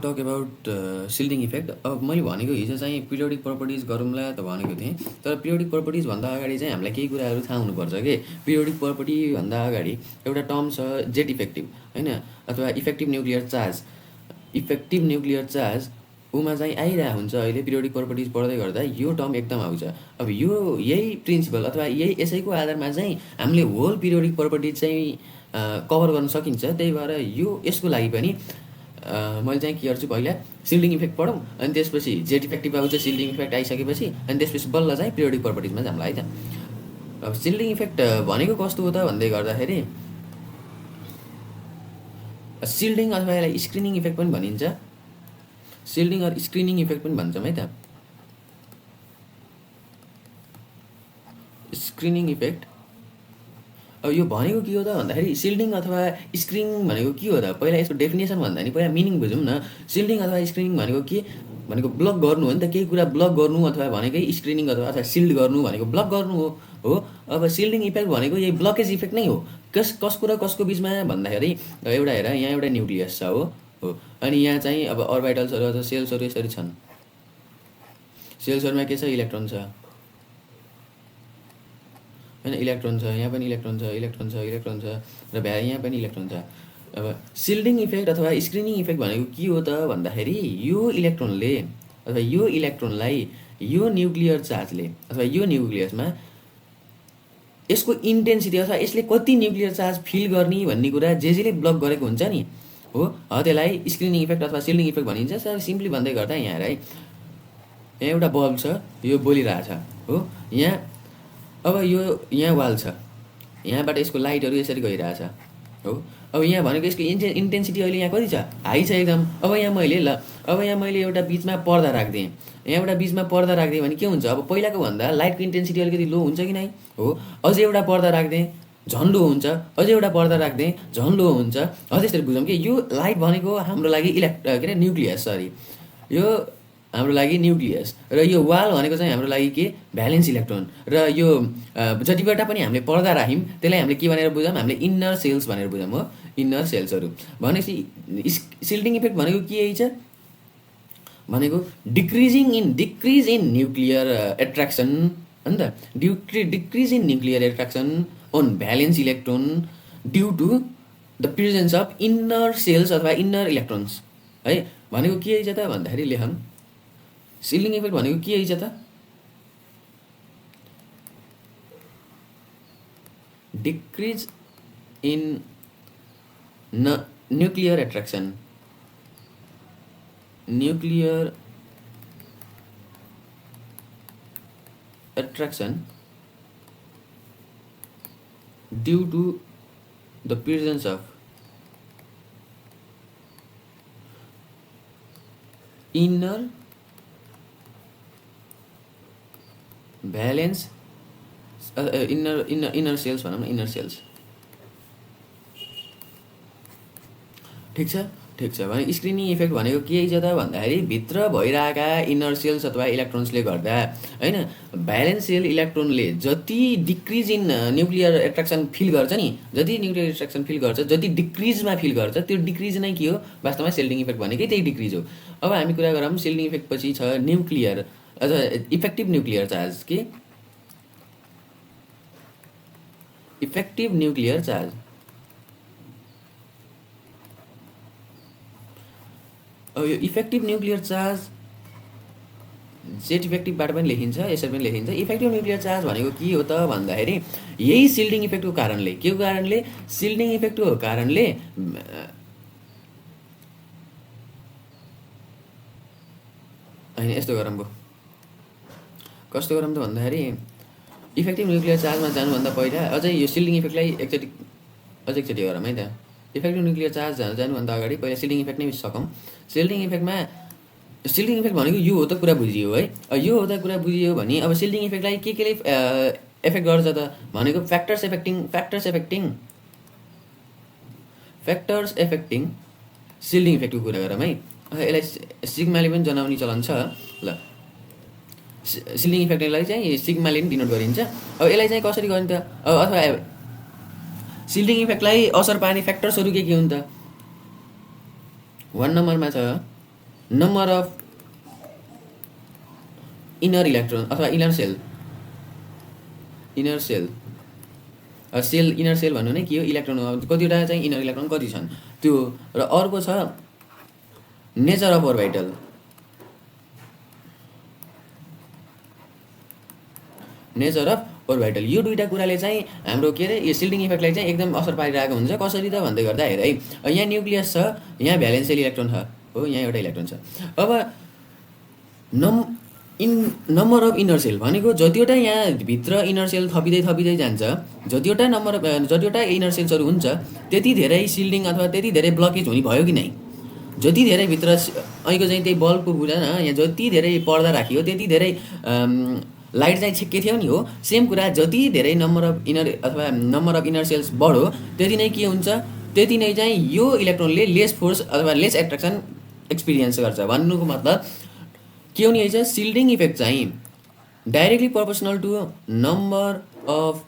Talk about सिल्डिङ effect. अब मैले भनेको हिजो चाहिँ पिरियोडिक प्रपर्टिज गरौँला त भनेको थिएँ, तर पिरियोडिक प्रपर्टिज भन्दा अगाडि चाहिँ हामीलाई केही कुराहरू थाहा हुनुपर्छ के। पिरियोडिक प्रपर्टी भन्दा अगाडि एउटा टर्म छ जेट इफेक्टिभ होइन, अथवा effective nuclear charge. Effective nuclear charge Uma चाहिँ आइरहेको हुन्छ अहिले पिरियोडिक प्रपर्टिज पढ्दै गर्दा यो टर्म एकदम आउँछ। अब यो यही प्रिन्सिपल अथवा यसैको आधारमा चाहिँ हामीले होल पिरियोडिक प्रपर्टिज चाहिँ कभर गर्न सकिन्छ। त्यही भएर यसको लागि पनि मैले चाहिँ के गर्छु, पहिला सिल्डिङ इफेक्ट पढौँ, अनि त्यसपछि जेट इफेक्टिभ आउँछ। सिल्डिङ इफेक्ट आइसकेपछि अनि त्यसपछि बल्ल चाहिँ पिरियोडिक प्रपर्टिजमा जाउँला है त। अब सिल्डिङ इफेक्ट भनेको कस्तो हो त भन्दै गर्दाखेरि सिल्डिङ अथवा यसलाई स्क्रिनिङ इफेक्ट पनि भनिन्छ। सिल्डिङ अर स्क्रिनिङ इफेक्ट पनि भन्छौँ है त। स्क्रिनिङ इफेक्ट अब यो भनेको के हो त भन्दाखेरि सिल्डिङ अथवा स्क्रिनिङ भनेको के हो त, पहिला यसको डेफिनेसन भन्दा नि पहिला मिनिङ बुझौँ न। सिल्डिङ अथवा स्क्रिनिङ भनेको के भनेको ब्लक गर्नु हो नि त। केही कुरा ब्लक गर्नु अथवा भनेकै स्क्रिनिङ अथवा सिल्ड गर्नु भनेको ब्लक गर्नु हो। अब सिल्डिङ इफेक्ट भनेको यही ब्लकेज इफेक्ट नै हो। कसको र कसको बिचमा भन्दाखेरि एउटा हेर, यहाँ एउटा न्युक्लियस छ हो, अनि यहाँ चाहिँ अब अर्बिटल्सहरू अथवा सेल्सहरू यसरी छन्। सेल्सहरूमा के छ, इलेक्ट्रोन छ होइन, इलेक्ट्रोन छ, यहाँ पनि इलेक्ट्रोन छ, इलेक्ट्रोन छ, इलेक्ट्रोन छ, र यहाँ पनि इलेक्ट्रोन छ। अब सिल्डिङ इफेक्ट अथवा स्क्रिनिङ इफेक्ट भनेको के हो त भन्दाखेरि यो इलेक्ट्रोनले अथवा यो इलेक्ट्रोनलाई यो न्युक्लियर चार्जले अथवा यो न्युक्लियसमा यसको इन्टेन्सिटी अथवा यसले कति न्युक्लियर चार्ज फिल गर्ने भन्ने कुरा जेले ब्लक गरेको हुन्छ नि हो, त्यसलाई स्क्रिनिङ इफेक्ट अथवा सिल्डिङ इफेक्ट भनिन्छ। सर सिम्पली भन्दै गर्दा यहाँ हेर है, यहाँ एउटा बल्ब छ, यो बोलिरहेछ हो, यहाँ अब यो यहाँ वाल छ, यहाँबाट यसको लाइटहरू यसरी गइरहेछ हो। अब यहाँ भनेको यसको इन्टेन्सिटी अहिले यहाँ कति छ, हाई छ एकदम। अब यहाँ मैले एउटा बिचमा पर्दा राखिदिएँ, यहाँ एउटा बिचमा पर्दा राखिदिएँ भने के हुन्छ, अब पहिलाको भन्दा लाइटको इन्टेन्सिटी अलिकति लो हुन्छ कि नै हो। अझै एउटा पर्दा राखिदिएँ झन् लो हुन्छ, अझै एउटा पर्दा राखिदिएँ झन् लो हुन्छ। त्यसरी बुझौँ कि यो लाइट भनेको हाम्रो लागि के अरे न्युक्लियस, सरी यो हाम्रो लागि न्युक्लियस, र यो वाल भनेको चाहिँ हाम्रो लागि के, भ्यालेन्स इलेक्ट्रोन। र यो जतिवटा पनि हामीले पर्दा राख्यौँ त्यसलाई हामीले के भनेर बुझौँ, हामीले इन्नर सेल्स भनेर बुझौँ हो, इन्नर सेल्सहरू। भनेपछि सिल्डिङ इफेक्ट भनेको के छ भनेको डिक्रिज इन न्युक्लियर एट्र्याक्सन हो नि त, decrease in nuclear attraction on valence electron due to the presence of inner shells अथवा इन्नर इलेक्ट्रोन्स है। भनेको के छ त भन्दाखेरि लेखौँ, सिल्डिङ इफेक्ट भनेको के छ त, decrease in nuclear attraction due to the presence of inner valence inner shells भनौँ न, इन्नर सेल्स। ठिक छ भने स्क्रिनिङ इफेक्ट भनेको के छ त भन्दाखेरि भित्र भइरहेका इन्नर सेल्स अथवा इलेक्ट्रोन्सले गर्दा होइन, भ्यालेन्स सेल इलेक्ट्रोनले जति decrease in nuclear attraction feel गर्छ नि, जति न्युक्लियर एट्र्याक्सन फिल गर्छ, जति डिक्रिजमा फिल गर्छ, त्यो डिक्रिज नै के हो वास्तवमा सिल्डिङ इफेक्ट भनेकै त्यही डिक्रिज हो। अब हामी कुरा गरौँ सिल्डिङ इफेक्ट पछि छ न्युक्लियर अथवा इफेक्टिभ न्युक्लियर चार्ज के, इफेक्टिभ न्युक्लियर चार्ज। अब यो इफेक्टिभ न्युक्लियर चार्ज जेट इफेक्टिभबाट पनि लेखिन्छ, यसरी पनि लेखिन्छ। इफेक्टिभ न्युक्लियर चार्ज भनेको के हो त भन्दाखेरि यही सिल्डिङ इफेक्टको कारणले, के को कारणले, सिल्डिङ इफेक्टको कारणले होइन, यस्तो गरौँ भयो, कस्तो गरौँ त भन्दाखेरि इफेक्टिभ न्युक्लियर चार्जमा जानुभन्दा पहिला अझै यो सिल्डिङ इफेक्टलाई एकचोटि गरौँ है त। इफेक्टिभ न्युक्लियर चार्ज जानुभन्दा अगाडि पहिला सिल्डिङ इफेक्ट नै सकौँ। सिल्डिङ इफेक्ट भनेको यो हो त कुरा बुझियो है, यो हो त कुरा बुझियो भने अब सिल्डिङ इफेक्टलाई केले एफेक्ट गर्छ त भनेको फ्याक्टर्स एफेक्टिङ सिल्डिङ इफेक्टको कुरा गरौँ है। यसलाई सिग्माले पनि जनाउने चलन छ ल, सिल्डिङ इफेक्टलाई चाहिँ सिग्माले पनि डिनोट गरिन्छ। अब यसलाई चाहिँ कसरी गर्ने त, अथवा सिल्डिङ इफेक्टलाई असर पार्ने फ्याक्टर्सहरू के हुन् त, 1 नम्बरमा छ नम्बर अफ इनर इलेक्ट्रोन अथवा इनर सेल इनर सेल भन्नु नै के हो इलेक्ट्रोन हो कतिवटा चाहिँ इनर इलेक्ट्रोन कति छन् त्यो र अर्को छ नेचर अफ अर्बिटल यो दुईटा कुराले चाहिँ हाम्रो के अरे यो सिल्डिङ इफेक्टलाई चाहिँ एकदम असर पारिरहेको हुन्छ कसरी त भन्दै गर्दा हेर है यहाँ न्युक्लियस छ यहाँ भ्यालेन्सियल इलेक्ट्रोन हो यहाँ एउटा इलेक्ट्रोन छ अब नम्बर अफ इनर सेल भनेको जतिवटा यहाँ भित्र इनर सेल थपिँदै जान्छ जतिवटा इनर सेल्सहरू हुन्छ त्यति धेरै सिल्डिङ अथवा त्यति धेरै ब्लकेज हुने भयो कि नै जति धेरै भित्र अहिलेको चाहिँ त्यही बल्बको कुरा न यहाँ जति धेरै पर्दा राखियो त्यति धेरै लाइट चाहिँ छिक्के थियो नि हो सेम कुरा जति धेरै नम्बर अफ इनर सेल्स बढ्यो त्यति नै के हुन्छ त्यति नै चाहिँ यो इलेक्ट्रोनले लेस फोर्स अथवा लेस एट्र्याक्सन एक्सपिरियन्स गर्छ भन्नुको मतलब के हुने रहेछ सिल्डिङ इफेक्ट चाहिँ directly proportional to number of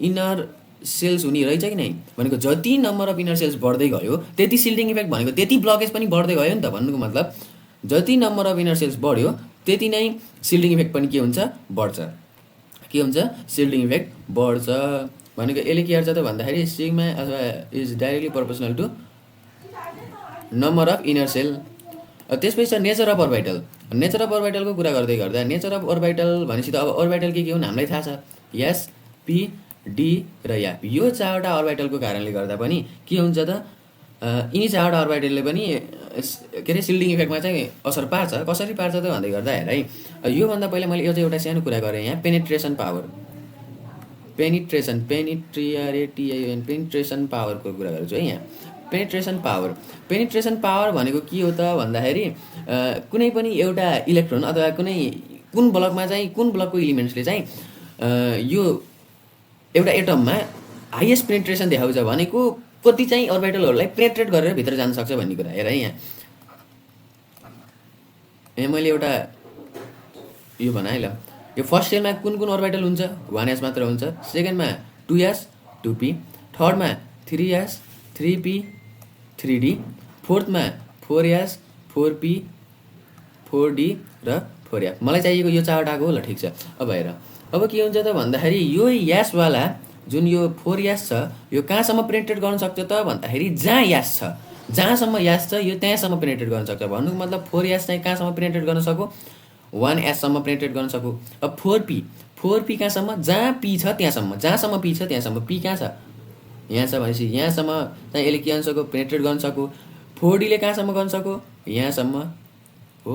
inner shells हुने रहेछ कि नै भनेको जति नम्बर अफ इनर सेल्स बढ्दै गयो त्यति सिल्डिङ इफेक्ट भनेको त्यति ब्लकेज पनि बढ्दै गयो नि त भन्नुको मतलब जति नम्बर अफ इनर सेल्स बढ्यो त्यति नै सिल्डिङ इफेक्ट पनि के हुन्छ बढ्छ सिल्डिङ इफेक्ट बढ्छ भनेको यसले के गर्छ त भन्दाखेरि सिग्मा अथवा is directly proportional to number of inner shell त्यसपछि छ नेचर अफ अर्बिटलको कुरा गर्दै गर्दा नेचर अफ अर्बिटल भनेपछि त अब अर्बिटल के हुन् हामीलाई थाहा छ एस पी डी र एफ यो चारवटा अर्बिटलको कारणले गर्दा पनि के हुन्छ त यिनी चारवटा अर्बिटलले पनि के अरे सिल्डिङ इफेक्टमा चाहिँ असर पार्छ कसरी पार्छ त भन्दै गर्दा हेर है योभन्दा पहिला मैले यो चाहिँ एउटा सानो कुरा गरेँ यहाँ पेनिट्रेसन पावरको कुरा गरेको छु है यहाँ पेनिट्रेसन पावर भनेको के हो त भन्दाखेरि कुनै पनि एउटा इलेक्ट्रोन अथवा कुन ब्लकको इलिमेन्ट्सले चाहिँ यो एउटा एटममा हाइएस्ट पेनिट्रेसन देखाउँछ भनेको कति चाहिँ अर्बिटलहरूलाई पेनिट्रेट गरेर भित्र जान सक्छ भन्ने कुरा हेर है यहाँ मैले एउटा यो बनाएँ ल यो फर्स्ट सेलमा कुन अर्बिटल हुन्छ 1s मात्र हुन्छ सेकेन्डमा 2s 2p थर्डमा 3s 3p 3d फोर्थमा 4s 4p 4d र 4f मलाई चाहिएको यो चारवटाको हो ल ठिक छ अब हेर अब के हुन्छ त भन्दाखेरि यो यासवाला जुन यो 4s छ यो कहाँसम्म पेनिट्रेट गर्न सक्छ त भन्दाखेरि जहाँ यास छ जहाँसम्म यास छ यो त्यहाँसम्म पेनिट्रेट गर्न सक्छ भन्नुको मतलब 4s चाहिँ कहाँसम्म पेनिट्रेट गर्न सकु 1s सम्म पेनिट्रेट गर्न सकु अब 4p कहाँसम्म जहाँ p छ त्यहाँसम्म जहाँसम्म p छ त्यहाँसम्म p कहाँ छ यहाँ छ भनेपछि यहाँसम्म चाहिँ यसले के गर्न सकु पेनिट्रेट गर्न सकु 4d ले कहाँसम्म गर्न सकु यहाँसम्म हो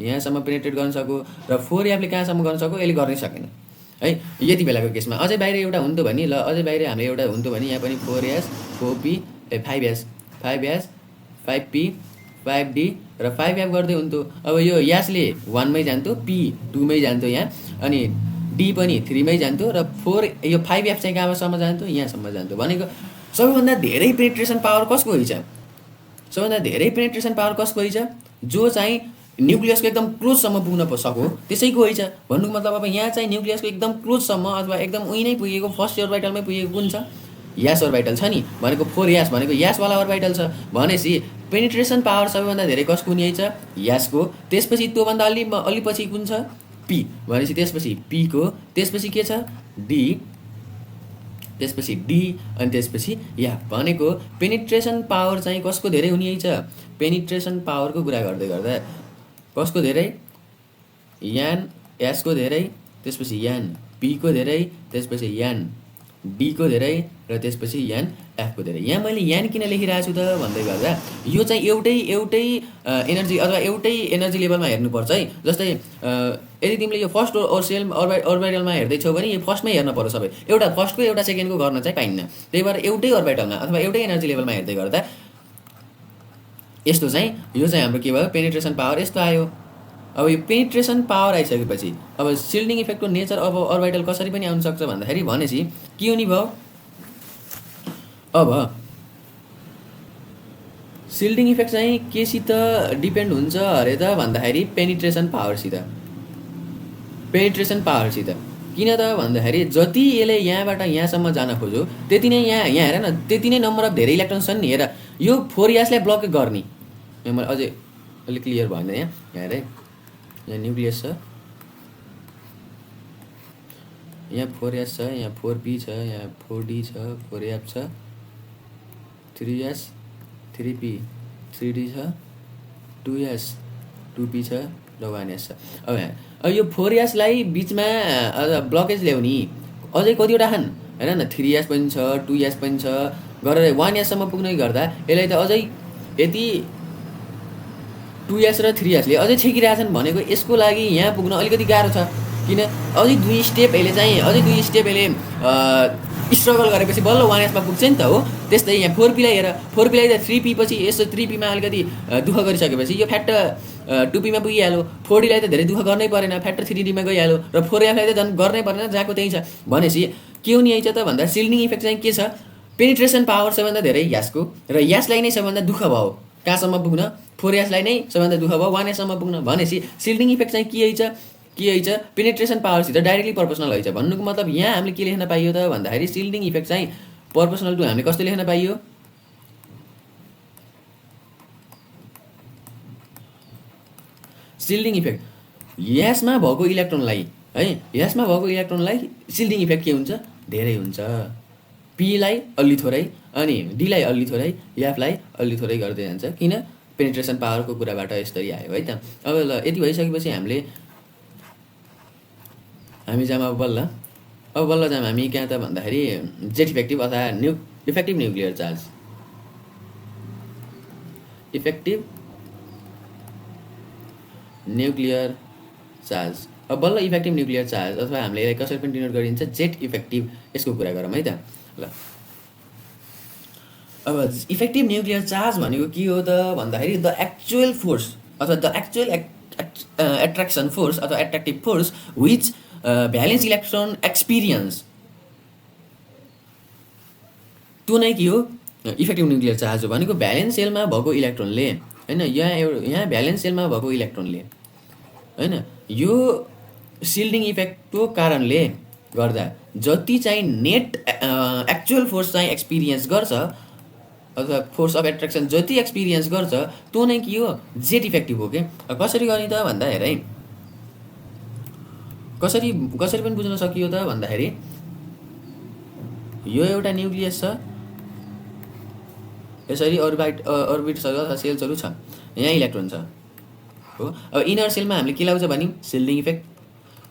यहाँसम्म पेनिट्रेट गर्न सकु र 4f ले कहाँसम्म गर्न सकु यसले गर्नै सकेन है यति बेलाको केसमा अझै बाहिर एउटा हुन्थ्यो भने ल अझै बाहिर हामीले एउटा हुन्थ्यो भने यहाँ पनि 4s 4p 5s 5p 5d र 5f गर्दै हुन्थ्यो अब यो यासले 1 मै जान्थ्यो p 2 मै जान्थ्यो यहाँ अनि d पनि 3 मै जान्थ्यो र 4 यो 5f चाहिँ कहाँसम्म जान्थ्यो यहाँसम्म जान्थ्यो भनेको सबैभन्दा धेरै पेनिट्रेसन पावर कसको हुन्छ जो चाहिँ न्युक्लियसको एकदम क्लोजसम्म पुग्न सक्यो त्यसैको होइन भन्नुको मतलब अब यहाँ चाहिँ न्युक्लियसको एकदम क्लोजसम्म अथवा एकदम उही नै पुगेको फर्स्ट अर्बिटलमै पुगेको कुन छ यास अर्बिटल छ नि भनेको 4s भनेको यासवाला अर्बिटल छ भनेपछि पेनिट्रेसन पावर सबैभन्दा धेरै कसको हुने छ यासको त्यसपछि त्योभन्दा अलि पछि कुन छ p भनेपछि त्यसपछि p को त्यसपछि के छ d त्यसपछि d अनि त्यसपछि f भनेको पेनिट्रेसन पावर चाहिँ कसको धेरै हुने छ पेनिट्रेसन पावरको कुरा गर्दै गर्दा कसको धेरै यान s को धेरै त्यसपछि यान p को धेरै त्यसपछि यान d को धेरै र त्यसपछि यान f को धेरै यहाँ मैले यान किन लेखिरहेको छु त भन्दै गर्दा यो चाहिँ एउटै एनर्जी अथवा एउटै एनर्जी लेभलमा हेर्नुपर्छ है जस्तै यदि तिमीले यो फर्स्ट अर्बिटलमा हेर्दैछौ भने यो फर्स्टमै हेर्न पर्यो सबै एउटा फर्स्टको एउटा सेकेन्डको गर्न चाहिँ पाइन्न त्यही भएर एउटै अर्बिटलमा अथवा एउटै एनर्जी लेभलमा हेर्दै गर्दा यस्तो चाहिँ यो चाहिँ हाम्रो के भयो पेनिट्रेसन पावर यस्तो आयो अब यो पेनिट्रेसन पावर आइसकेपछि अब सिल्डिङ इफेक्टको नेचर अब अर्बिटल कसरी पनि आउन सक्छ भन्दाखेरि भनेपछि के हुने भयो अब सिल्डिङ इफेक्ट चाहिँ केसित डिपेन्ड हुन्छ अरे त भन्दाखेरि पेनिट्रेसन पावरसित किन त भन्दाखेरि जति यसले यहाँबाट यहाँसम्म जान खोज्यो त्यति नै यहाँ हेर न त्यति नै नम्बर अफ धेरै इलेक्ट्रोन छन् नि हेर यो 4s लाई ब्लक गर्ने मैले अझै अलिक क्लियर भएन यहाँ हेर है। यहाँ न्युक्लियस छ, यहाँ 4s छ, यहाँ 4p छ, यहाँ 4d छ, 4f छ, 3s 3p 3d छ, 2s 2p छ र 1s छ। अब यो 4s लाई बिचमा ब्लकेज ल्याउने अझै कतिवटा छन् हैन न, 3s पनि छ, 2s पनि छ गरेर 1s सम्म पुग्नै गर्दा यसलाई त अझै यति 2s र 3s ले अझै छेकिरहेछन् भनेको यसको लागि यहाँ पुग्न अलिकति गाह्रो छ। किन अझै 2 स्टेप यसले चाहिँ अझै 2 स्टेप यसले स्ट्रगल गरेपछि बल्ल 1s मा पुग्छ नि त हो। त्यस्तै यहाँ 4p लाई हेर, 4p लाई त 3p पछि यसो 3p मा अलिकति दुःख गरिसकेपछि यो फ्याट 2p मा पुगिहाल्यो, 4d लाई त धेरै दुःख गर्नै परेन, फ्याट 3d मा गइहाल्यो र 4f लाई त झन् गर्नै परेन, जहाँको त्यही छ। भनेपछि के हुने आइछ त भन्दा सिल्डिङ इफेक्ट चाहिँ के छ, पेनिट्रेसन पावर सबभन्दा धेरै यासको र यासलाई नै सबभन्दा दुःख भयो कहाँसम्म पुग्न, 4s लाई नै सबभन्दा दुःख भयो 1s सम्म पुग्न। भनेपछि सिल्डिङ इफेक्ट चाहिँ के आइछ पेनिट्रेसन पावरसित डाइरेक्टली प्रोपोर्सनल आइछ। भन्नुको मतलब यहाँ हामीले के लेख्न पाइयो त भन्दाखेरि सिल्डिङ इफेक्ट चाहिँ प्रोपोर्सनल टु हामीले कस्तो लेख्न पाइयो, सिल्डिङ इफेक्ट यासमा भएको इलेक्ट्रोनलाई है, यासमा भएको इलेक्ट्रोनलाई सिल्डिङ इफेक्ट के हुन्छ, धेरै हुन्छ। p लाई अलि थोरै अनि d लाई अलि थोरै, f लाई अलि थोरै गर्दै जान्छ। किन पेनिट्रेसन पावरको कुराबाट यसरी आयो है त। अब ल यति भइसकेपछि हामी जाम अब बल्ल जाम हामी कहाँ त भन्दाखेरि जेट इफेक्टिभ अथवा effective nuclear charge, effective nuclear charge. अब बल्ल इफेक्टिभ न्युक्लियर चार्ज अथवा हामीले यसलाई कसरी पनि डिनोट गरिन्छ जेट इफेक्टिभ, यसको कुरा गरौँ है त। ल अब इफेक्टिभ न्युक्लियर चार्ज भनेको के हो त भन्दाखेरि द एक्चुअल फोर्स अथवा द एक्चुअल एट्र्याक्सन फोर्स अथवा attractive force which valence electron experience, त्यो नै के हो इफेक्टिभ न्युक्लियर चार्ज हो। भनेको भ्यालेन्स सेलमा भएको इलेक्ट्रोनले हैन, यहाँ भ्यालेन्स सेलमा भएको इलेक्ट्रोनले हैन यो सिल्डिङ इफेक्टको कारणले गर्दा जति चाहिँ नेट एक्चुअल फोर्स चाहिँ एक्सपिरियन्स गर्छ अथवा फोर्स अफ एट्र्याक्सन जति एक्सपिरियन्स गर्छ त्यो नै के हो जेट इफेक्टिभ हो के। कसरी गर्ने त भन्दा हेर है, कसरी पनि बुझ्न सकियो त भन्दाखेरि यो एउटा न्युक्लियस छ, यसरी अर्बिटहरू अथवा सेल्सहरू छ, यहाँ इलेक्ट्रोन छ हो। अब इनर सेलमा हामीले के लाउँछ भन्यौँ सिल्डिङ इफेक्ट।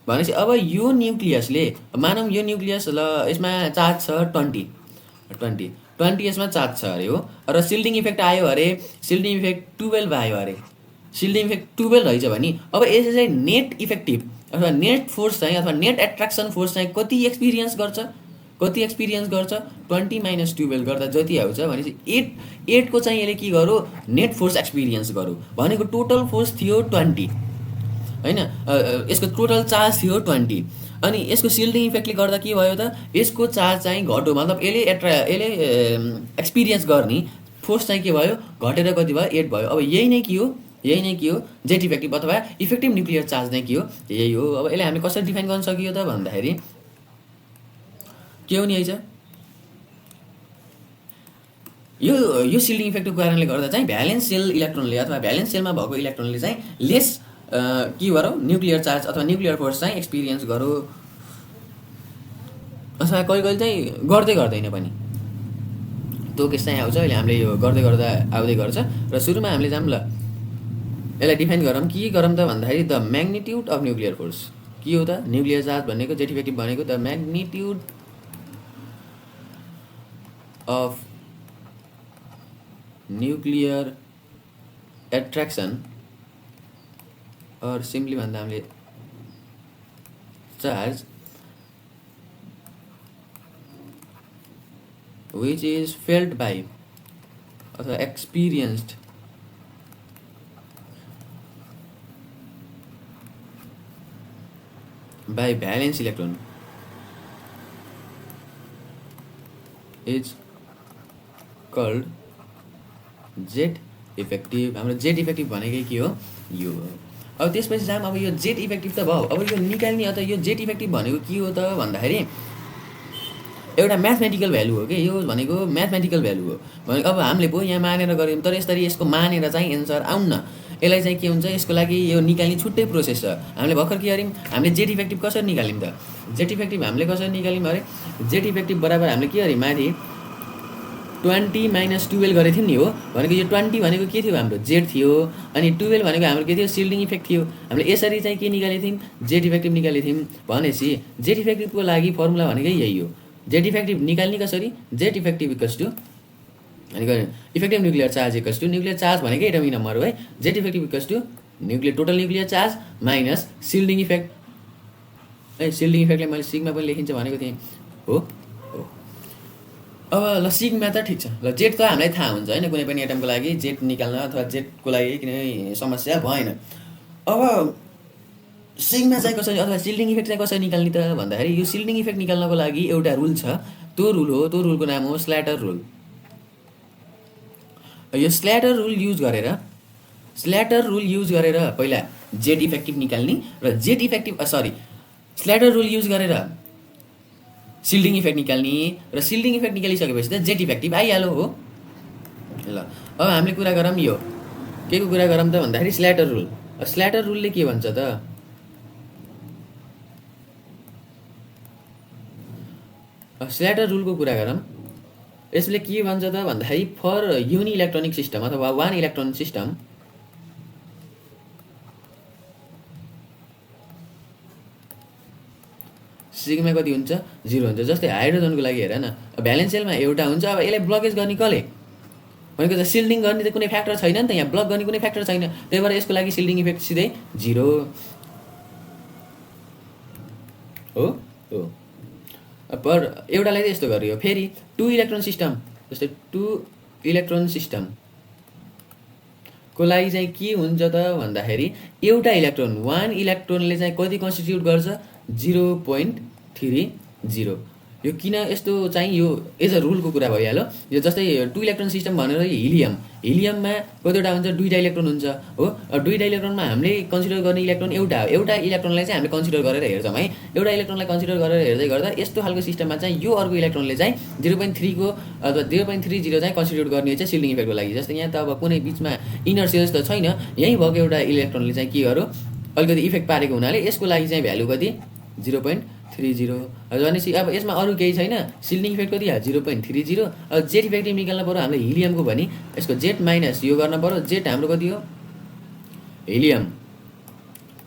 भनेपछि अब यो न्युक्लियसले मानौँ यो न्युक्लियस ल यसमा चार्ज छ 20 यसमा चार्ज छ अरे हो, र सिल्डिङ इफेक्ट आयो अरे, सिल्डिङ इफेक्ट 12 आयो अरे, सिल्डिङ इफेक्ट 12 रहेछ भने अब यसले चाहिँ नेट इफेक्टिभ अथवा नेट फोर्स चाहिँ अथवा नेट एट्र्याक्सन फोर्स चाहिँ कति एक्सपिरियन्स गर्छ 20 माइनस 12 गर्दा जति आउँछ भनेपछि 8 को चाहिँ यसले के गर्यो नेट फोर्स एक्सपिरियन्स गर्यो। भनेको टोटल फोर्स थियो 20 हैन, यसको टोटल चार्ज थियो 20 अनि यसको सिल्डिङ इफेक्टले गर्दा के भयो त यसको चार्ज चाहिँ घट्यो, मतलब यसले एक्सपिरियन्स गर्ने फोर्स चाहिँ के भयो घटेर कति भयो 8 भयो। अब यही नै के हो जेट इफेक्टिभ अथवा इफेक्टिभ न्युक्लियर चार्ज नै के हो यही हो। अब यसले हामीले कसरी डिफाइन गर्न सकियो त भन्दाखेरि के हो नि आइछ यो सिल्डिङ इफेक्टको कारणले गर्दा चाहिँ भ्यालेन्स सेल इलेक्ट्रोनले अथवा भ्यालेन्स सेलमा भएको इलेक्ट्रोनले चाहिँ लेस के गरौँ न्युक्लियर चार्ज अथवा न्युक्लियर फोर्स चाहिँ एक्सपिरियन्स गरौँ अथवा कहिले चाहिँ गर्दैन पनि त्यो केस चाहिँ आउँछ। अहिले हामीले यो गर्दै गर्दा आउँदै गर्छ र सुरुमा हामीले जाम ल यसलाई डिफाइन गरौँ के गरौँ त भन्दाखेरि the magnitude of nuclear force के हो त न्युक्लियर चार्ज भनेको जेट इफेक्टिभ भनेको the magnitude of nuclear attraction और सिम्पली भन्दा हामीले charge which is felt by अथवा experienced by valence electron is called jet effective। हाम्रो जेट इफेक्टिभ भनेकै के हो यो हो। अब त्यसपछि जाम अब यो जेट इफेक्टिभ त भयो, अब यो निकाल्ने अथवा यो जेट इफेक्टिभ भनेको के हो त भन्दाखेरि एउटा म्याथमेटिकल भ्यालु हो के, यो भनेको म्याथमेटिकल भ्यालु हो। भनेको अब हामीले पो यहाँ मानेर गऱ्यौँ तर यसरी यसको मानेर चाहिँ एन्सर आउन्न, यसलाई चाहिँ के हुन्छ, यसको लागि यो निकाल्ने छुट्टै प्रोसेस छ। हामीले भर्खर के गर्यौँ, हामीले जेट इफेक्टिभ कसरी निकाल्यौँ त? जेट इफेक्टिभ हामीले कसरी निकाल्यौँ अरे, जेट इफेक्टिभ बराबर हामीले के गर्यौँ, माथि 20 - 12 गरेको थियौँ नि हो। भनेको यो 20 भनेको के थियो, हाम्रो जेट थियो, अनि 12 भनेको हाम्रो के थियो, सिल्डिङ इफेक्ट थियो। हामीले यसरी चाहिँ के निकालेको थियौँ, जेट इफेक्टिभ निकालेको थियौँ। भनेपछि जेट इफेक्टिभको लागि फर्मुला भनेकै यही हो। जेट इफेक्टिभ निकाल्ने कसरी, जेट इफेक्टिभ इक्वल्स टु भनेको effective nuclear charge equals to nuclear charge भनेकै एटमिक नम्बर हो है। Z effective equals to total nuclear charge minus shielding effect है। सिल्डिङ इफेक्टलाई मैले सिग्मा पनि लेखिन्छ भनेको थिएँ हो। अब ल सिग्मा त ठिक छ, ल जेट त हामीलाई थाहा हुन्छ होइन, कुनै पनि एटमको लागि जेट निकाल्न अथवा जेटको लागि कुनै समस्या भएन। अब सिग्मा चाहिँ कसरी अथवा सिल्डिङ इफेक्ट चाहिँ कसरी निकाल्ने त भन्दाखेरि, यो सिल्डिङ इफेक्ट निकाल्नको लागि एउटा रुल छ, त्यो रुल हो, त्यो रुलको नाम हो स्ल्याटर रुल। यो स्ल्याटर रुल युज गरेर पहिला जेट इफेक्टिभ निकाल्ने र जेट इफेक्टिभ स्ल्याटर रुल युज गरेर सिल्डिङ इफेक्ट निकाल्ने र सिल्डिङ इफेक्ट निकालिसकेपछि त जेट इफेक्टिभ आइहाल्यो हो। ल अब हामीले कुरा गरौँ यो के को कुरा गरौँ त भन्दाखेरि स्ल्याटर रुल। स्ल्याटर रुलले के भन्छ त, स्ल्याटर रुलको कुरा गरौँ। यसले के भन्छ त भन्दाखेरि फर युनि इलेक्ट्रोनिक सिस्टम अथवा वान इलेक्ट्रोन सिस्टम सिग्मा कति हुन्छ, 0 हुन्छ। जस्तै हाइड्रोजनको लागि हेर न, भ्यालेन्स सेलमा एउटा हुन्छ। अब यसलाई ब्लकेज गर्ने कसले भनेको त सिल्डिङ गर्ने त कुनै फ्याक्टर छैन नि त, यहाँ ब्लक गर्ने कुनै फ्याक्टर छैन। त्यही भएर यसको लागि सिल्डिङ इफेक्ट सिधै 0 हो। पर एउटालाई चाहिँ यस्तो गरियो फेरि 2 इलेक्ट्रोन सिस्टम, जस्तै 2 इलेक्ट्रोन सिस्टमको लागि चाहिँ के हुन्छ त भन्दाखेरि एउटा इलेक्ट्रोन 1 इलेक्ट्रोनले चाहिँ कति कन्स्टिट्युट गर्छ, 0.30। यो किन यस्तो चाहिँ यो एज अ रुलको कुरा भइहाल्यो। यो जस्तै 2 इलेक्ट्रोन सिस्टम भनेर हिलियममा कतिवटा हुन्छ, 2टा इलेक्ट्रोन हुन्छ हो। 2टा इलेक्ट्रोनमा हामीले कन्सिडर गर्ने इलेक्ट्रोन एउटा हो। एउटा इलेक्ट्रोनलाई चाहिँ हामीले कन्सिडर गरेर हेर्छौँ है। एउटा इलेक्ट्रोनलाई कन्सिडर गरेर हेर्दै गर्दा यस्तो खालको सिस्टममा चाहिँ यो अर्को इलेक्ट्रोनले चाहिँ 0.3 को अथवा 0.30 चाहिँ कन्सिडर गर्ने चाहिँ सिल्डिङ इफेक्टको लागि। जस्तै यहाँ त अब कुनै बिचमा इनर सेल्स त छैन, यहीँ भएको एउटा इलेक्ट्रोनले चाहिँ के गर्यो, अलिकति इफेक्ट पारेको हुनाले यसको लागि चाहिँ भ्यालु कति, 0.30। भनेपछि अब यसमा अरू केही छैन, सिल्डिङ इफेक्ट कति 0.30। अब जेट इफेक्टिभ निकाल्नु पऱ्यो हामीले हिलियमको भने यसको जेट माइनस यो गर्न पऱ्यो। जेट हाम्रो कति हो, हिलियम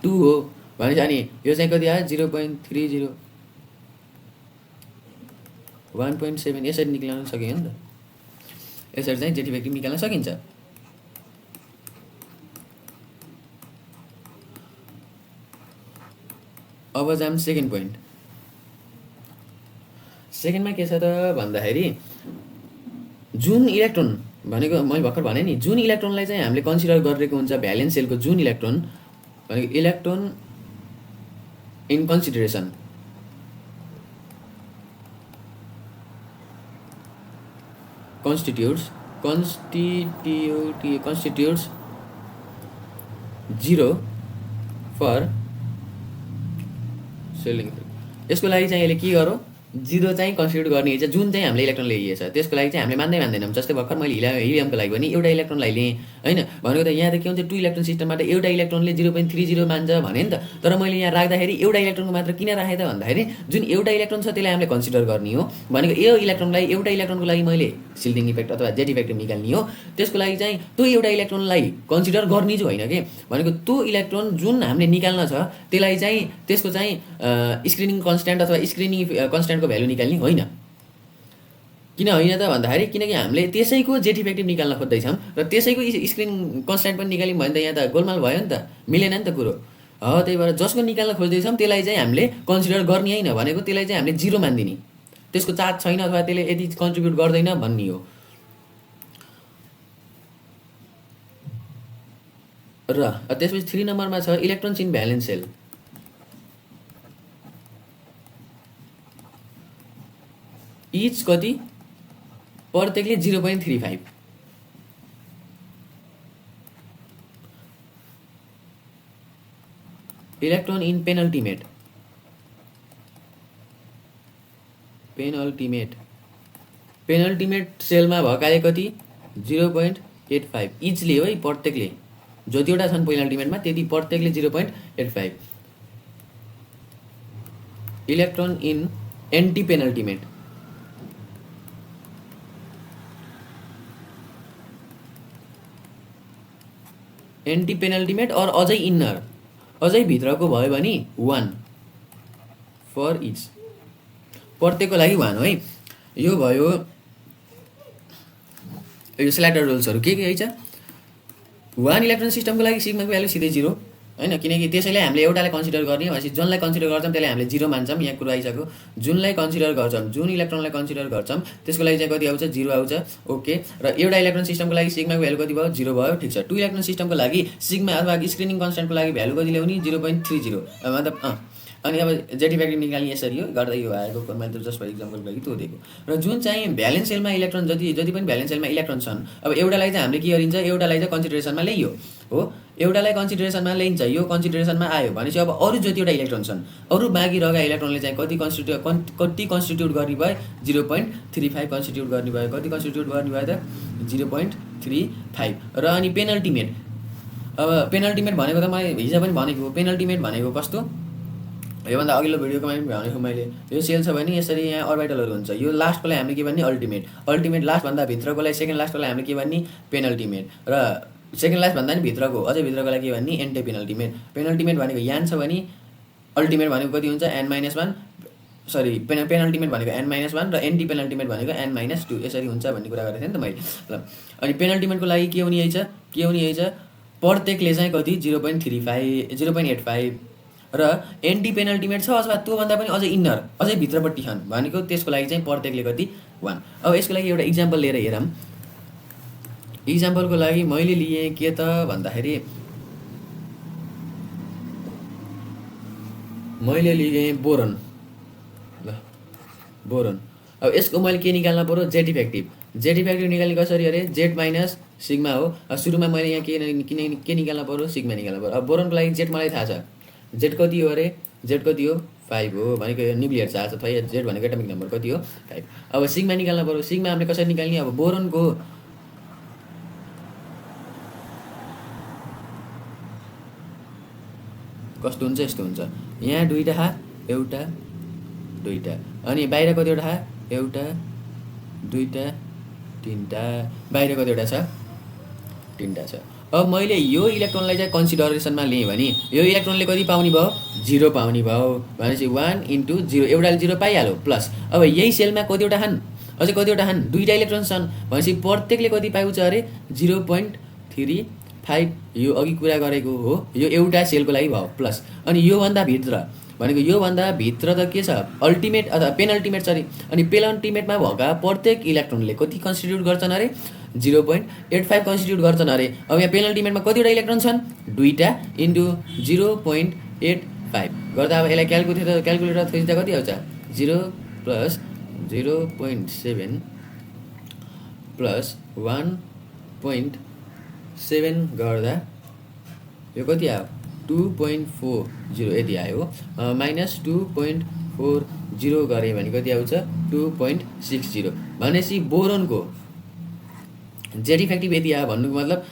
2 हो भनेपछि अनि यो चाहिँ कति आयो, 0.30 1.7। यसरी निकाल्न सकियो नि त, यसरी चाहिँ जेट इफेक्टिभ निकाल्न सकिन्छ। अब जाम सेकेन्ड पोइन्ट। सेकेन्डमा के छ त भन्दाखेरि जुन इलेक्ट्रोन भनेको मैले भर्खर भने नि, जुन इलेक्ट्रोनलाई चाहिँ हामीले कन्सिडर गरिरहेको हुन्छ भ्यालेन्स सेलको जुन इलेक्ट्रोन भनेको electron in consideration, constitutes 0 for shielding effect. यसको लागि चाहिँ यसले के गरौँ, 0 चाहिँ कन्सिडर गर्ने छ, जुन चाहिँ हामीले इलेक्ट्रोन लिएको छ त्यसको लागि चाहिँ हामीले मान्दैनौँ। जस्तै भर्खर मैले हिलियमको लागि पनि एउटा इलेक्ट्रोनलाई लिएँ होइन। भनेको त यहाँ त के हुन्छ, 2 इलेक्ट्रोन सिस्टमबाट एउटा इलेक्ट्रोनले 0.30 मान्छ भने नि त। तर मैले यहाँ राख्दाखेरि एउटा इलेक्ट्रोनको मात्र किन राखेँ त भन्दाखेरि जुन एउटा इलेक्ट्रोन छ त्यसलाई हामीले कन्सिडर गर्ने हो। भनेको यो इलेक्ट्रोनलाई एउटा इलेक्ट्रोनको लागि मैले सिल्डिङ इफेक्ट अथवा जेट इफेक्ट निकाल्ने हो। त्यसको लागि चाहिँ त्यो एउटा इलेक्ट्रोनलाई कन्सिडर गर्ने चाहिँ होइन कि, भनेको त्यो इलेक्ट्रोन जुन हामीले निकाल्न छ त्यसलाई चाहिँ त्यसको चाहिँ स्क्रिनिङ कन्स्ट्यान्ट अथवा स्क्रिनिङ कन्स्ट्यान्टको भ्यालु निकाल्ने होइन। किन होइन त भन्दाखेरि किनकि हामीले त्यसैको जेट इफेक्टिभ निकाल्न खोज्दैछौँ र त्यसैको स्क्रिन कन्स्ट्यान्ट पनि निकाल्यौँ भने त यहाँ त गोलमाल भयो नि त, मिलेन नि त कुरो हो। त्यही भएर जसको निकाल्न खोज्दैछौँ त्यसलाई चाहिँ हामीले कन्सिडर गर्ने होइन, भनेको त्यसलाई चाहिँ हामीले 0 मानिदिने, त्यसको चार्ज छैन अथवा त्यसले यदि कन्ट्रिब्युट गर्दैन भन्ने हो। र त्यसपछि 3 नम्बरमा छ electrons in valence shell. Each कति, प्रत्येकले 0.35। इलेक्ट्रोन इन पेनल्टिमेट सेलमा भएकाले कति, 0.85 इचले है, प्रत्येकले जतिवटा छन् पेनल्टिमेटमा त्यति प्रत्येकले 0.85 electron in anti penultimate anti penultimate और अझै इन्नर अझै भित्रको भयो भने 1 फर इच प्रत्येकको लागि 1 है। यो भयो यो स्ल्याटर रुल्सहरू के है छ 1 इलेक्ट्रोन सिस्टमको लागि सिग्माको भ्यालु सिधै 0 हैन किनकि त्यसैले हामीले एउटालाई कन्सिडर गर्ने भनेपछि जुनलाई कन्सिडर गर्छौँ त्यसलाई हामीले 0 मान्छौँ। यहाँ कुरा आइसक्यो जुनलाई कन्सिडर गर्छौँ जुन इलेक्ट्रोनलाई कन्सिडर गर्छौँ त्यसको लागि चाहिँ कति आउँछ 0 आउँछ ओके। र एउटा इलेक्ट्रोन सिस्टमको लागि सिग्माको भ्यालु कति भयो 0 भयो ठिक छ। 2 इलेक्ट्रोन सिस्टमको लागि सिग्मा अथवा स्क्रिनिङ कन्स्ट्यान्टको लागि भ्यालु कति ल्याउने 0.30 मतलब अनि अब जेट इफेक्टिभ निकाल्ने यसरी हो गर्दा यो आएको मैले जस्ट फर इक्जाम्पलको लागि तोडेको। र जुन चाहिँ भ्यालेन्स सेलमा इलेक्ट्रोन जति पनि भ्यालेन्स सेलमा इलेक्ट्रोन छन् अब एउटालाई चाहिँ हामीले के गरिन्छ एउटालाई चाहिँ कन्सिडरेसनमा ल्याइयो हो एउटालाई कन्सिडरेसनमा ल्याइन्छ यो कन्सिडरेसनमा आयो भनेपछि अब अरू जतिवटा इलेक्ट्रोन छन् अरू बाँकी रहेका इलेक्ट्रोनले चाहिँ कति कन्स्टिट्युट गर्ने भयो 0.35 कन्स्टिट्युट गर्ने भयो कति कन्स्टिट्युट गर्ने भयो त 0.35। र अनि पेनल्टिमेट अब पेनल्टिमेट भनेको त मैले हिजो पनि भनेको हो पेनल्टिमेट भनेको कस्तो योभन्दा अघिल्लो भिडियोमा पनि भनेको मैले यो सेल छ भने यसरी यहाँ अर्बिटलहरू हुन्छ यो लास्टकोलाई हामीले के भन्ने अल्टिमेट लास्टभन्दा भित्रकोलाई सेकेन्ड लास्टकोलाई हामीले के भन्ने पेनल्टिमेट र सेकेन्ड लास्ट भन्दा नि भित्रको अझै भित्रकोलाई के भन्ने एन्टी पेनल्टिमेट भनेको यान छ भने अल्टिमेट भनेको कति हुन्छ n-1 सरी पेनल्टिमेट भनेको n-1 र एन्टी पेनल्टिमेट भनेको n-2 यसरी हुन्छ भन्ने कुरा गरेको थिएँ नि त मैले ल। अनि पेनल्टिमेटको लागि के हुने है प्रत्येकले चाहिँ कति 0.85 र एन्टी पेनल्टिमेट छ अथवा त्योभन्दा पनि अझै इन्नर अझै भित्रपट्टि छन् भनेको त्यसको लागि चाहिँ प्रत्येकले कति 1। अब यसको लागि एउटा इक्जाम्पल लिएर हेरौँ। इक्जाम्पलको लागि मैले लिएँ के त भन्दाखेरि मैले लिएँ बोरोन ल बोरोन। अब यसको मैले के निकाल्न पर्यो जेट इफेक्टिभ निकाल्ने कसरी अरे जेट माइनस सिग्मा हो। सुरुमा मैले यहाँ के निकाल्न पर्यो सिग्मा निकाल्न पर्यो। अब बोरोनको लागि जेट मलाई थाहा छ जेट कति हो अरे जेट कति हो 5 हो भनेको न्युक्लियर चार्ज अथवा जेट भनेको एटमिक नम्बर कति हो 5। अब सिग्मा निकाल्न पर्यो सिग्मा हामीले कसरी निकाल्ने अब बोरोनको कस्तो हुन्छ यस्तो हुन्छ यहाँ दुईटा एउटा दुईटा अनि बाहिर कतिवटा एउटा दुईटा तिनटा बाहिर कतिवटा छ तिनटा छ। अब मैले यो इलेक्ट्रोनलाई चाहिँ कन्सिडरेसनमा लिएँ भने यो इलेक्ट्रोनले कति पाउने भयो 0 पाउने भयो भनेपछि 1 × 0 एउटाले 0 पाइहाल्यो प्लस अब यही सेलमा कतिवटा छन् अझै कतिवटा छन् दुईटा इलेक्ट्रोन छन् भनेपछि प्रत्येकले कति पाउँछ अरे 0.35 यो अघि कुरा गरेको हो यो एउटा सेलको लागि भयो प्लस अनि योभन्दा भित्र भनेको योभन्दा भित्र त के छ अल्टिमेट अथवा पेनल्टिमेट सरी अनि पेनल्टिमेटमा भएका प्रत्येक इलेक्ट्रोनले कति कन्स्टिट्युट गर्छन् अरे 0.85 कन्स्टिट्युट गर्छन् अरे। अब यहाँ पेनल्टिमेटमा कतिवटा इलेक्ट्रोन छन् दुईटा इन्टु 0.85 गर्दा अब यसलाई क्यालकुलेटर खोज्दा कति आउँछ 0 + 0.7 + 1.7 गर्दा यो कति आयो 2.40 यति आयो -2.40 गरे भने कति आउँछ 2.60 भनेपछि बोरोनको जेट इफेक्टिभ यति आयो भन्नुको मतलब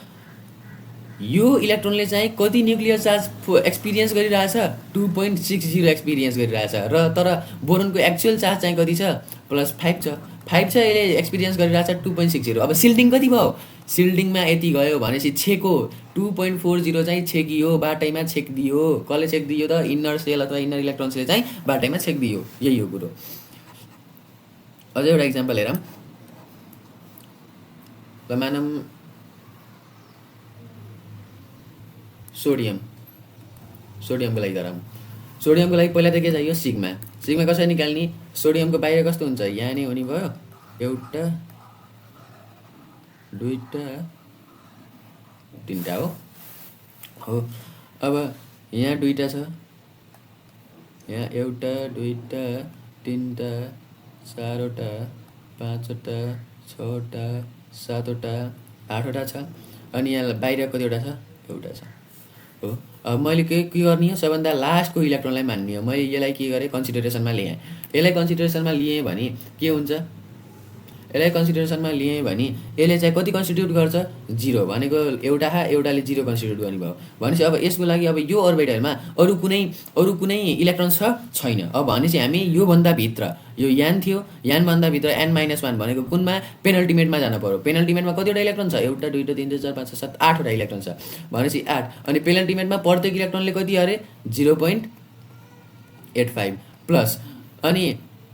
यो इलेक्ट्रोनले चाहिँ कति न्युक्लियर चार्ज एक्सपिरियन्स गरिरहेछ 2.60 एक्सपिरियन्स गरिरहेछ र तर बोरोनको एक्चुअल चार्ज चाहिँ कति छ +5 छ 5 छ यसले एक्सपिरियन्स गरिरहेछ 2.60। अब सिल्डिङ कति भयो सिल्डिङमा यति गयो भनेपछि छेको 2.40 चाहिँ छेकियो बाटैमा छेकिदियो कसले छेकिदियो त इन्नर सेल अथवा इन्नर इलेक्ट्रोन्सले चाहिँ बाटैमा छेकिदियो यही हो कुरो। अझै एउटा इक्जाम्पल हेरौँ ल मानौँ सोडियमको लागि गरौँ सोडियमको लागि पहिला त के चाहियो सिग्मा कसरी निकाल्ने सोडियमको बाहिर कस्तो हुन्छ यहाँ नै हुने भयो एउटा दुईटा तिनटा हो अब यहाँ दुईटा छ यहाँ एउटा दुईटा तिनटा चारवटा पाँचवटा छवटा सातवटा आठवटा छ अनि यहाँ बाहिर कतिवटा छ एउटा छ हो। अब मैले के गर्ने हो सबभन्दा लास्टको इलेक्ट्रोनलाई मान्ने हो मैले यसलाई के गरेँ कन्सिडरेसनमा लिएँ यसलाई कन्सिडरेसनमा लिएँ भने के हुन्छ यसलाई कन्सिडरेसनमा लिएँ भने यसले चाहिँ कति कन्स्टिट्युट गर्छ 0 भनेको एउटाले 0 कन्स्टिट्युट गर्ने भयो भनेपछि अब यसको लागि अब यो अर्बिटलमा अरू कुनै इलेक्ट्रोन छैन। अब भनेपछि हामी योभन्दा भित्र यो यान थियो, यानभन्दा भित्र n-1 भनेको कुनमा पेनल्टिमेटमा जानु पर्यो। पेनल्टिमेटमा कतिवटा इलेक्ट्रोन छ 1 2 3 4 5 6 7 8वटा इलेक्ट्रोन छ भनेपछि 8 अनि पेनल्टिमेटमा प्रत्येक इलेक्ट्रोनले कति अरे 0.85 प्लस अनि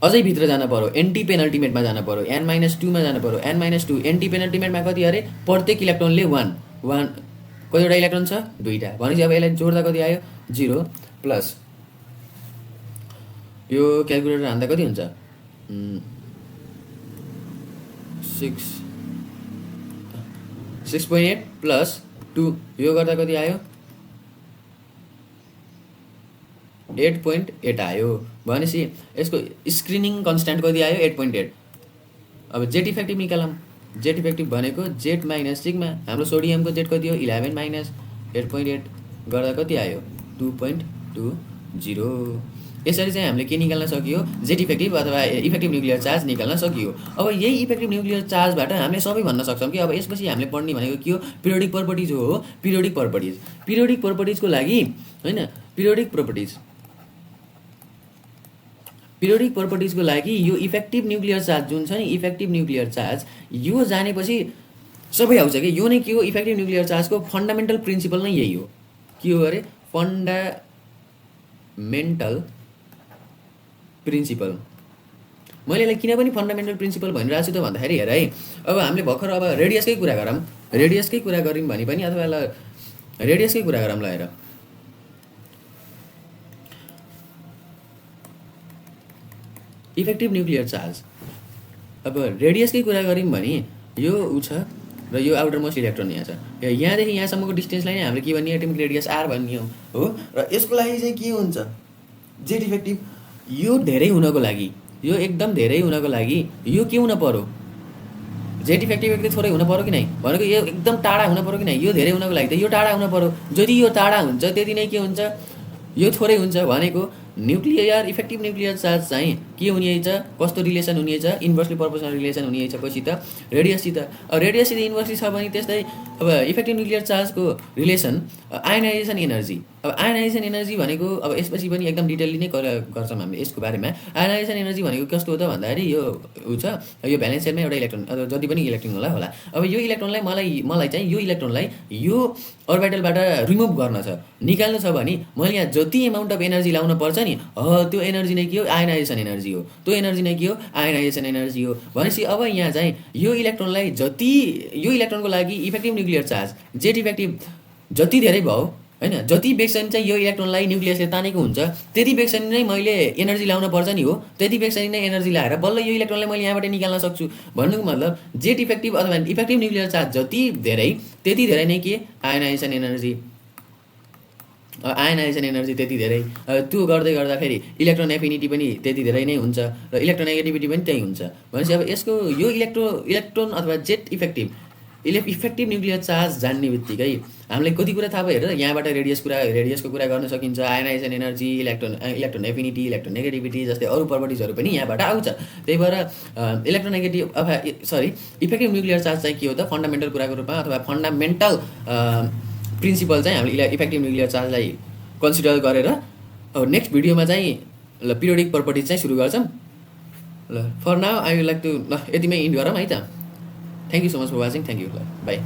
अझै भित्र जानु पर्यो एन्टी पेनल्टिमेटमा जानु पर्यो n-2 मा जानु पर्यो n-2 एन्टी पेनल्टिमेटमा कति अरे प्रत्येक इलेक्ट्रोनले 1 कतिवटा इलेक्ट्रोन छ 2टा भनेपछि अब यसलाई जोड्दा कति आयो 0 प्लस यो क्याल्कुलेटर हान्दा कति हुन्छ 6.8 प्लस 2 यो गर्दा कति आयो 8.8 आयो भनेपछि यसको स्क्रिनिङ कन्स्ट्यान्ट कति आयो 8.8। अब जेट इफेक्टिभ निकालौँ। जेट इफेक्टिभ भनेको जेट माइनस सिग्मा हाम्रो सोडियमको जेट कति हो 11 माइनस 8.8 गर्दा कति आयो 2.20। यसरी चाहिँ हामीले के निकाल्न सकियो जेट इफेक्टिभ अथवा इफेक्टिभ न्युक्लियर चार्ज निकाल्न सकियो। अब यही इफेक्टिभ न्युक्लियर चार्जबाट हामीले सबै भन्न सक्छौँ कि अब यसपछि हामीले पढ्ने भनेको के हो पिरियोडिक प्रपर्टिज हो। पिरियोडिक प्रपर्टिजको लागि हैन पिरियोडिक प्रपर्टिजको लागि यो इफेक्टिभ न्युक्लियर चार्ज जुन छ नि इफेक्टिभ न्युक्लियर चार्ज यो जानेपछि सबै आउँछ कि यो नै के हो इफेक्टिभ न्युक्लियर चार्जको फन्डामेन्टल प्रिन्सिपल नै यही हो। के हो अरे फन्डामेन्टल प्रिन्सिपल। मैले यसलाई किन पनि फन्डामेन्टल प्रिन्सिपल भनिरहेको छु त भन्दाखेरि हेर है अब हामीले भर्खर अब रेडियसकै कुरा गरौँ भने पनि अथवा ल रेडियसकै कुरा गरौँ ल हेर इफेक्टिभ न्युक्लियर चार्ज अब रेडियसकै कुरा गऱ्यौँ भने यो उ छ र यो आउटर मोस्ट इलेक्ट्रोन यहाँ छ यहाँदेखि यहाँसम्मको डिस्टेन्सलाई नै हामीले के भन्ने एटमिक रेडियस r भन्ने हो र यसको लागि चाहिँ के हुन्छ जेट इफेक्टिभ यो धेरै हुनको लागि यो एकदम धेरै हुनको लागि यो के हुन पर्यो जेट इफेक्टिभ एकदम थोरै हुन पर्यो कि नै भनेको यो एकदम टाढा हुन पर्यो कि नै यो धेरै हुनको लागि त यो टाढा हुन पर्यो। जति यो टाढा हुन्छ त्यति नै के हुन्छ यो थोरै हुन्छ भनेको न्युक्लियर इफेक्टिभ न्युक्लियर चार्ज चाहिँ के हुनेछ कस्तो रिलेसन हुनेछ इन्भर्सली प्रोपोर्सनल रिलेसन हुनेछ कसित रेडियससित। रेडियससित इन्भर्सली छ भने त्यस्तै अब इफेक्टिभ न्युक्लियर चार्जको रिलेसन आयनाइजेसन एनर्जी। अब आयनाइजेसन एनर्जी भनेको अब यसपछि पनि एकदम डिटेलली नै गर्छौँ हामीले यसको बारेमा। आयनाइजेसन एनर्जी भनेको कस्तो हो त भन्दाखेरि यो उ छ यो भ्यालेन्स सेलमा एउटा इलेक्ट्रोन अथवा जति पनि इलेक्ट्रोन होला अब यो इलेक्ट्रोनलाई मलाई चाहिँ यो इलेक्ट्रोनलाई यो अर्बिटलबाट रिमुभ गर्न छ निकाल्नु छ भने मैले यहाँ जति एमाउन्ट अफ एनर्जी लाउन पर्छ नि त्यो एनर्जी नै के हो आयनाइजेसन एनर्जी हो। त्यो एनर्जी नै के हो आयनाइजेसन एनर्जी हो भनेपछि अब यहाँ चाहिँ यो इलेक्ट्रोनलाई जति यो इलेक्ट्रोनको लागि effective nuclear charge jet effective जति धेरै भयो हैन जति बेगसनी चाहिँ यो इलेक्ट्रोनलाई न्युक्लियसले तानेको हुन्छ त्यति बेगसनी नै मैले एनर्जी लाउन पर्छ नि हो। त्यति बेगसनी नै एनर्जी लाएर बल्ल यो इलेक्ट्रोनलाई मैले यहाँबाट निकाल्न सक्छु भन्नुको मतलब जेट इफेक्टिभ अथवा इफेक्टिभ न्युक्लियर चार्ज जति धेरै त्यति धेरै नै के आयनाइजेसन एनर्जी त्यति धेरै। त्यो गर्दै गर्दाखेरि इलेक्ट्रोन एफिनिटी पनि त्यति धेरै नै हुन्छ र इलेक्ट्रोनेगेटिभिटी पनि त्यही हुन्छ भनेपछि अब यसको यो इलेक्ट्रोन अथवा जेट इफेक्टिभ न्युक्लियर चार्ज जान्ने बित्तिकै हामीलाई कति कुरा थाहा भयो हेर यहाँबाट रेडियसको कुरा गर्न सकिन्छ ionisation energy electron affinity electronegativity जस्तै अरू प्रपर्टिजहरू पनि यहाँबाट आउँछ। त्यही भएर इफेक्टिभ न्युक्लियर चार्ज चाहिँ के हो त फन्डामेन्टल कुराको रूपमा अथवा फन्डामेन्टल प्रिन्सिपल चाहिँ हामीले इफेक्टिभ न्युक्लियर चार्जलाई कन्सिडर गरेर नेक्स्ट भिडियोमा चाहिँ ल पिरियोडिक प्रपर्टिज चाहिँ सुरु गर्छौँ। ल for now I would like to ल यतिमै इन्ड गरौँ है त। Thank you so much for watching. Thank you ल बाई।